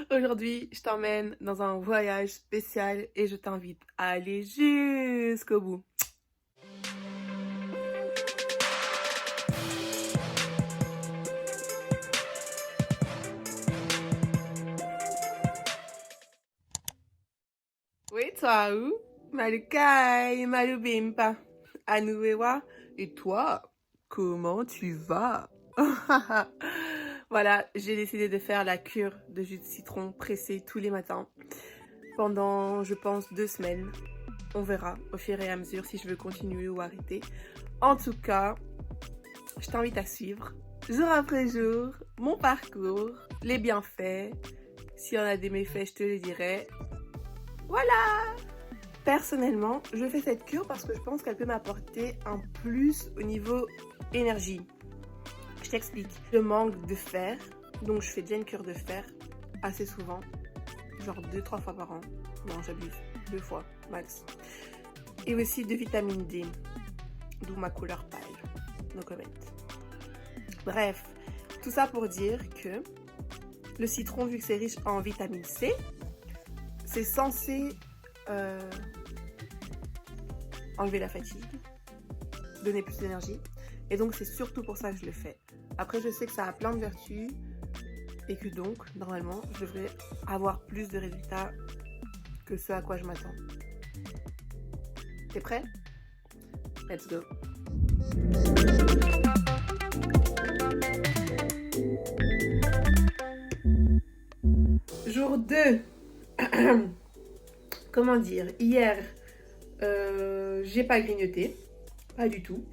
Aujourd'hui, je t'emmène dans un voyage spécial et je t'invite à aller jusqu'au bout. Oui, toi, où? Malukai, Malubimpa. Anuewa. Et toi, comment tu vas? Voilà, j'ai décidé de faire la cure de jus de citron pressé tous les matins pendant, je pense, 2 semaines. On verra au fur et à mesure si je veux continuer ou arrêter. En tout cas, je t'invite à suivre jour après jour mon parcours, les bienfaits. S'il y en a des méfaits, je te le dirai. Voilà! Personnellement, je fais cette cure parce que je pense qu'elle peut m'apporter un plus au niveau énergie. Je t'explique. Je manque de fer, donc je fais déjà une cure de fer assez souvent, genre 2-3 fois par an. Non, j'abuse, 2 fois max. Et aussi de vitamine D, d'où ma couleur pâle. No comment. Bref, tout ça pour dire que le citron, vu que c'est riche en vitamine C, c'est censé enlever la fatigue, donner plus d'énergie. Et donc, c'est surtout pour ça que je le fais. Après, je sais que ça a plein de vertus et que donc, normalement, je devrais avoir plus de résultats que ce à quoi je m'attends. T'es prêt? Let's go! Jour 2. Comment dire? Hier, j'ai pas grignoté. Pas du tout.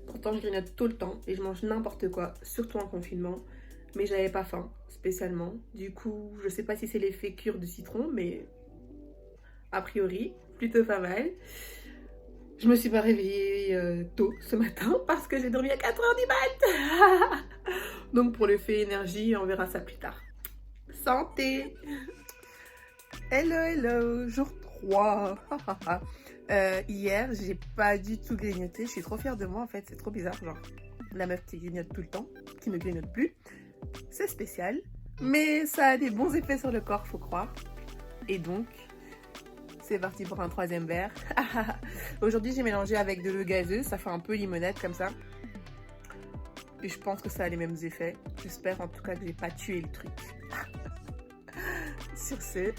Pourtant, je grignote tout le temps et je mange n'importe quoi, surtout en confinement. Mais j'avais pas faim, spécialement. Du coup, je sais pas si c'est l'effet cure de citron, mais a priori, plutôt pas mal. Je me suis pas réveillée tôt ce matin parce que j'ai dormi à 4h du mat. Donc pour l'effet énergie, on verra ça plus tard. Santé! Hello, hello, jour 3. Hier, j'ai pas du tout grignoté. Je suis trop fière de moi en fait, c'est trop bizarre. Genre, la meuf qui grignote tout le temps, qui ne grignote plus. C'est spécial, mais ça a des bons effets sur le corps, faut croire. Et donc, c'est parti pour un 3e verre. Aujourd'hui, j'ai mélangé avec de l'eau gazeuse, ça fait un peu limonade comme ça. Et je pense que ça a les mêmes effets. J'espère en tout cas que j'ai pas tué le truc. Sur ce,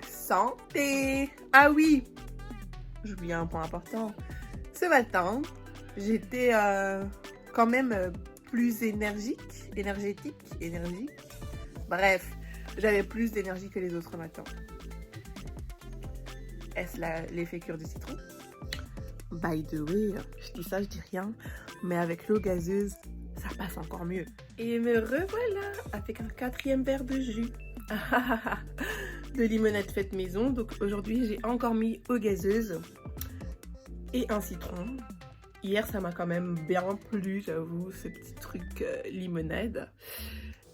santé! Ah oui! J'oublie un point important. Ce matin, j'étais quand même plus énergique. Bref, j'avais plus d'énergie que les autres matins. Est-ce l'effet cure du citron? By the way, je dis ça, je dis rien, mais avec l'eau gazeuse, ça passe encore mieux. Et me revoilà avec un 4e verre de jus. De limonade faite maison. Donc aujourd'hui, j'ai encore mis eau gazeuse et un citron. Hier, ça m'a quand même bien plu, j'avoue, ce petit truc limonade.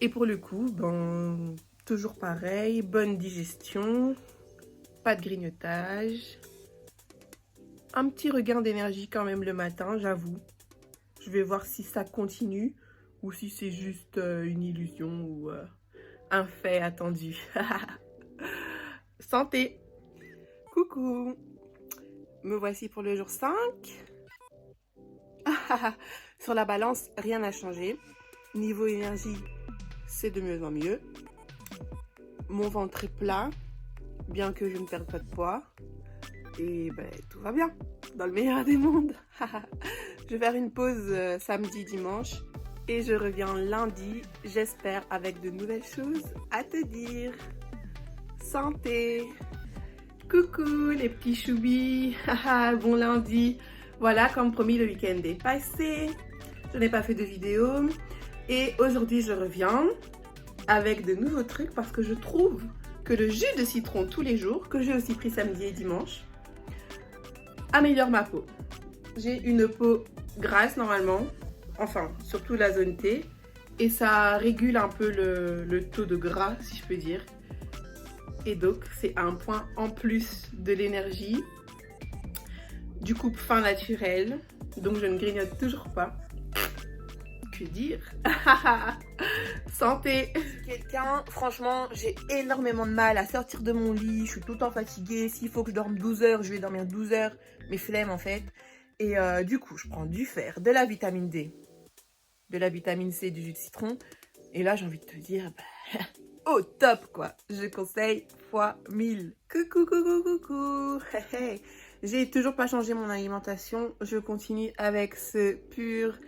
Et pour le coup, ben, toujours pareil, bonne digestion, pas de grignotage. Un petit regain d'énergie quand même le matin, j'avoue. Je vais voir si ça continue ou si c'est juste une illusion ou un fait attendu. Santé! Coucou! Me voici pour le jour 5. Sur la balance, rien n'a changé. Niveau énergie, c'est de mieux en mieux. Mon ventre est plat, bien que je ne perde pas de poids. Et ben, tout va bien, dans le meilleur des mondes. Je vais faire une pause samedi, dimanche. Et je reviens lundi, j'espère, avec de nouvelles choses à te dire. Santé! Coucou les petits choubis, bon lundi. Voilà, comme promis, le week-end est passé. Je n'ai pas fait de vidéo. Et aujourd'hui, je reviens avec de nouveaux trucs parce que je trouve que le jus de citron tous les jours, que j'ai aussi pris samedi et dimanche, améliore ma peau. J'ai une peau grasse normalement, enfin, surtout la zone T. Et ça régule un peu le taux de gras, si je peux dire. Et donc, c'est un point en plus de l'énergie, du coupe-faim naturel. Donc, je ne grignote toujours pas. Que dire? Santé! quelqu'un, franchement, j'ai énormément de mal à sortir de mon lit. Je suis tout le temps fatiguée. S'il faut que je dorme 12 heures, je vais dormir 12 heures. Mes flemmes, en fait. Et du coup, je prends du fer, de la vitamine D, de la vitamine C, du jus de citron. Et là, j'ai envie de te dire, bah, au top, quoi. Je conseille fois 1000. Coucou, coucou, coucou. J'ai toujours pas changé mon alimentation. Je continue avec ce pur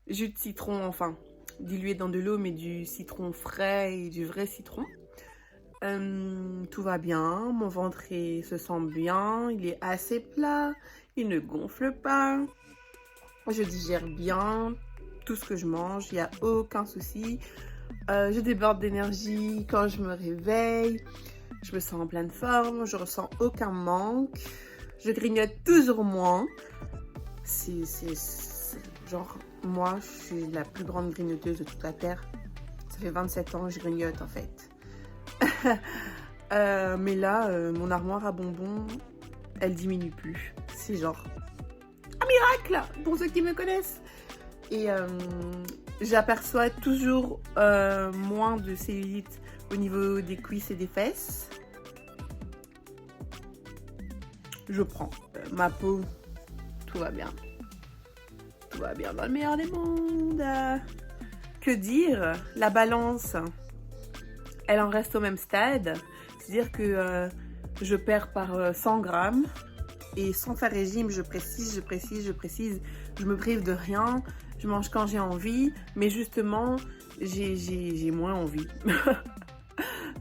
jus de citron, enfin, dilué dans de l'eau, mais du citron frais et du vrai citron. Tout va bien, mon ventre se sent bien, il est assez plat, il ne gonfle pas, je digère bien tout ce que je mange, il n'y a aucun souci. Je déborde d'énergie quand je me réveille, je me sens en pleine forme, je ressens aucun manque, je grignote toujours moins. C'est genre, moi, je suis la plus grande grignoteuse de toute la Terre. Ça fait 27 ans que je grignote en fait. Mais là, mon armoire à bonbons, elle diminue plus. C'est genre un miracle pour ceux qui me connaissent. Et j'aperçois toujours moins de cellulite au niveau des cuisses et des fesses. Je prends ma peau, tout va bien. Tout va bien dans le meilleur des mondes. Que dire? La balance, elle en reste au même stade. C'est-à-dire que je perds par 100 grammes. Et sans faire régime, je précise, je me prive de rien. Je mange quand j'ai envie. Mais justement, j'ai moins envie.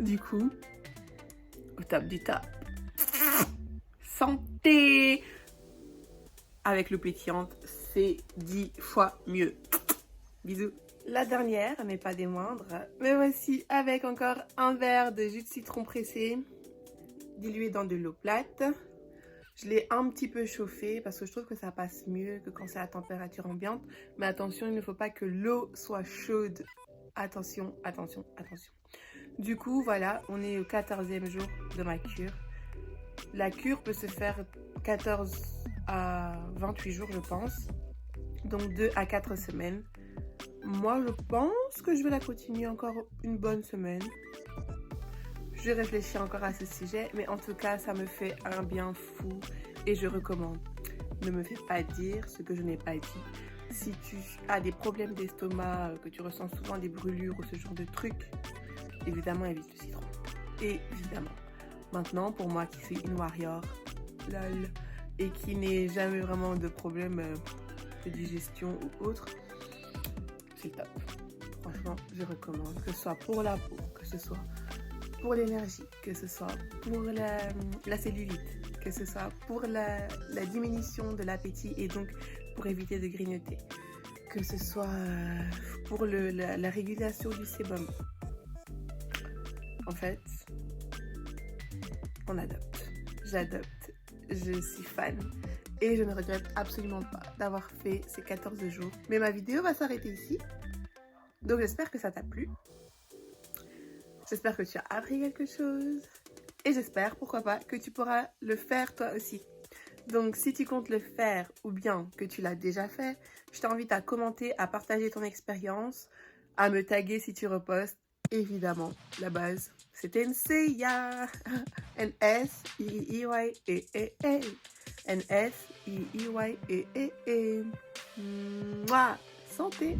Du coup, au top du top. Santé! Avec l'eau pétillante, c'est 10 fois mieux. Bisous. La dernière, mais pas des moindres, me voici avec encore un verre de jus de citron pressé, dilué dans de l'eau plate. Je l'ai un petit peu chauffé parce que je trouve que ça passe mieux que quand c'est à température ambiante. Mais attention, il ne faut pas que l'eau soit chaude. Attention, attention, attention. Du coup, voilà, on est au 14e jour de ma cure. La cure peut se faire 14 à 28 jours, je pense. Donc 2 à 4 semaines. Moi, je pense que je vais la continuer encore une bonne semaine. Je réfléchis encore à ce sujet, mais en tout cas, ça me fait un bien fou et je recommande. Ne me fais pas dire ce que je n'ai pas dit. Si tu as des problèmes d'estomac, que tu ressens souvent des brûlures ou ce genre de trucs, évidemment, évite le citron. Évidemment. Maintenant, pour moi qui suis une warrior, lol, et qui n'ai jamais vraiment de problème de digestion ou autre, c'est top. Franchement, je recommande, que ce soit pour la peau, que ce soit pour l'énergie, que ce soit pour la cellulite, que ce soit pour la diminution de l'appétit et donc pour éviter de grignoter, que ce soit pour la régulation du sébum. En fait, on adopte. J'adopte. Je suis fan. Et je ne regrette absolument pas d'avoir fait ces 14 jours. Mais ma vidéo va s'arrêter ici. Donc j'espère que ça t'a plu. J'espère que tu as appris quelque chose. Et j'espère, pourquoi pas, que tu pourras le faire toi aussi. Donc si tu comptes le faire ou bien que tu l'as déjà fait, je t'invite à commenter, à partager ton expérience, à me taguer si tu repostes. Évidemment, la base, c'était Nseiya. N-S-I-I-Y-E-E-E. N-S-I-I-Y-E-E-E. Mouah, santé!